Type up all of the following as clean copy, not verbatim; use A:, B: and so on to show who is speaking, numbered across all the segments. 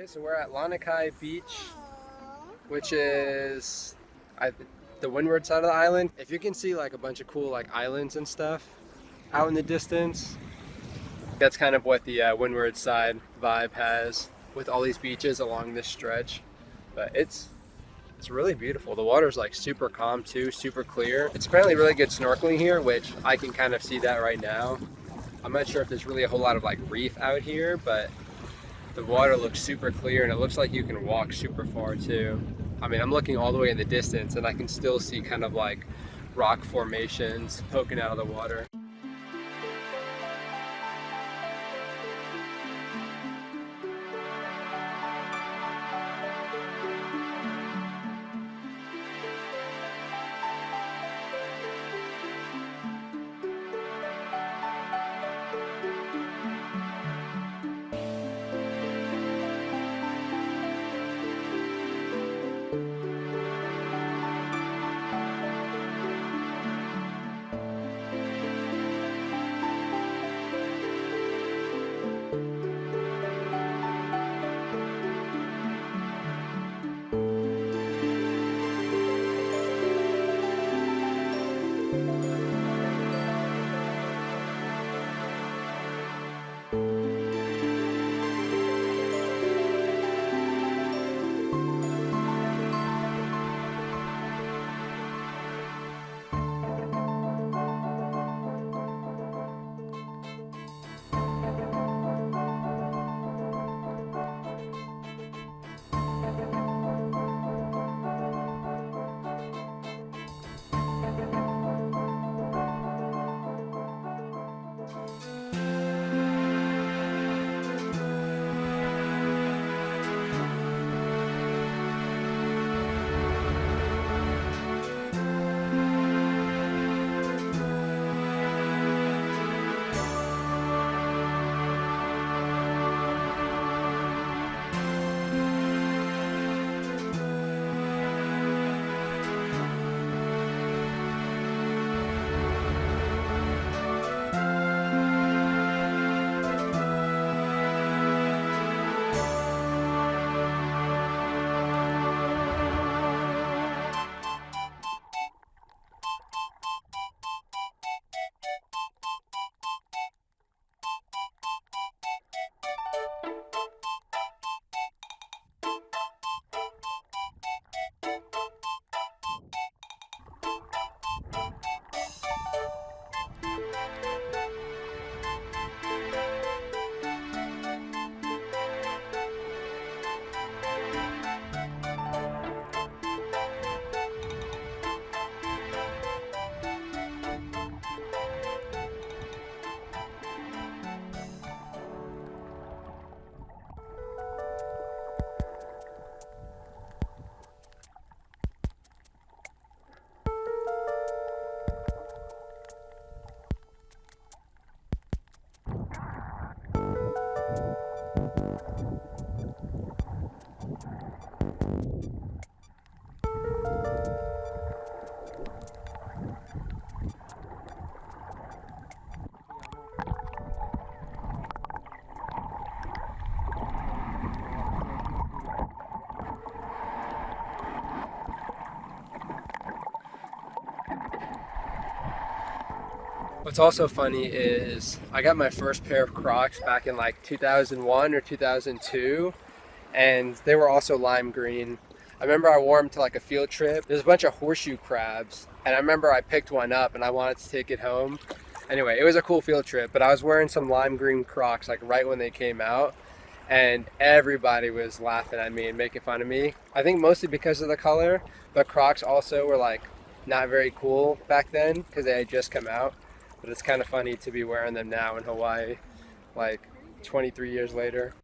A: Okay, so we're at Lanikai Beach, which is the windward side of the island. If you can see like a bunch of cool like islands and stuff out in the distance, that's kind of what the windward side vibe has with all these beaches along this stretch. But it's really beautiful. The water's like super calm too, super clear. It's apparently really good snorkeling here, which I can kind of see that right now. I'm not sure if there's really a whole lot of like reef out here, but the water looks super clear and it looks like you can walk super far too. I mean, I'm looking all the way in the distance and I can still see kind of like rock formations poking out of the water. What's also funny is I got my first pair of Crocs back in like 2001 or 2002, and they were also lime green. I remember I wore them to like a field trip. There's a bunch of horseshoe crabs, and I remember I picked one up and I wanted to take it home. Anyway, it was a cool field trip, but I was wearing some lime green Crocs like right when they came out, and everybody was laughing at me and making fun of me. I think mostly because of the color, but Crocs also were like not very cool back then because they had just come out. But it's kind of funny to be wearing them now in Hawaii, like 23 years later.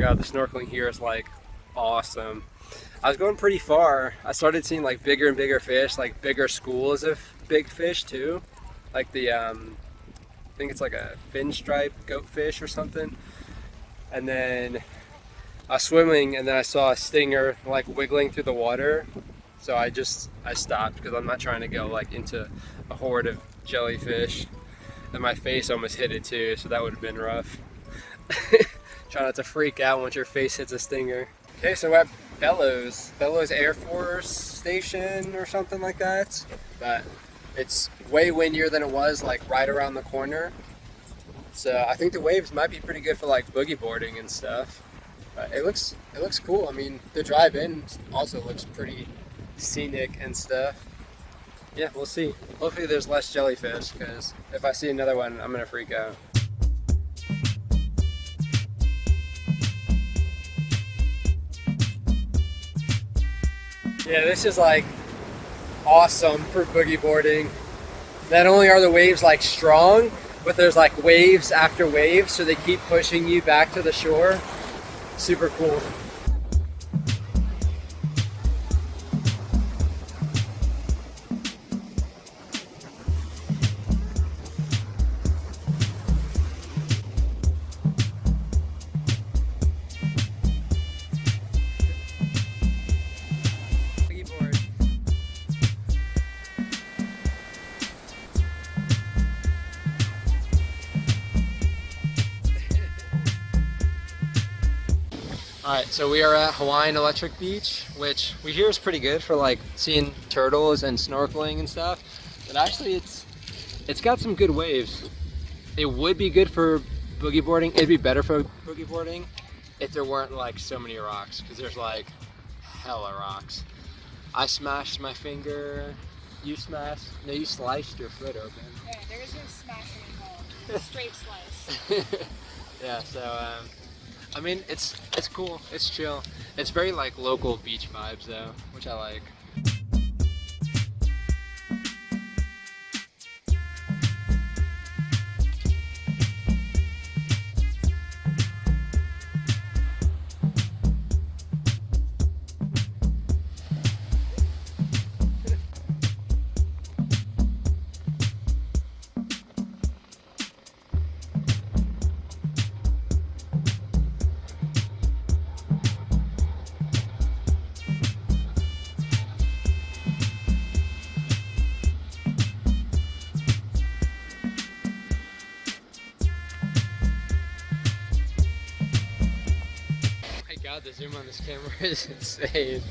A: god, the snorkeling here is like awesome. I was going pretty far. I started seeing like bigger and bigger fish, like bigger schools of big fish too. Like the, I think it's like a fin stripe goatfish or something. And then I was swimming and then I saw a stinger like wiggling through the water. So I stopped because I'm not trying to go like into a horde of jellyfish. And my face almost hit it too, so that would have been rough. Try not to freak out once your face hits a stinger. Okay, so we're at Bellows Air Force Station or something like that. But it's way windier than it was like right around the corner. So I think the waves might be pretty good for like boogie boarding and stuff. But it looks cool. I mean, the drive-in also looks pretty scenic and stuff. Yeah, we'll see. Hopefully there's less jellyfish, because if I see another one, I'm gonna freak out. Yeah, this is like awesome for boogie boarding. Not only are the waves like strong, but there's like waves after waves, so they keep pushing you back to the shore. Super cool. Alright, so we are at Hawaiian Electric Beach, which we hear is pretty good for like seeing turtles and snorkeling and stuff. But actually it's got some good waves. It would be good for boogie boarding. It'd be better for boogie boarding if there weren't like so many rocks, because there's like hella rocks. I smashed my finger. You smashed? No, you sliced your foot open.
B: Yeah, there is no smashing involved. Straight slice.
A: Yeah, so I mean, it's cool, it's chill. It's very like local beach vibes though, which I like. God, the zoom on this camera is insane.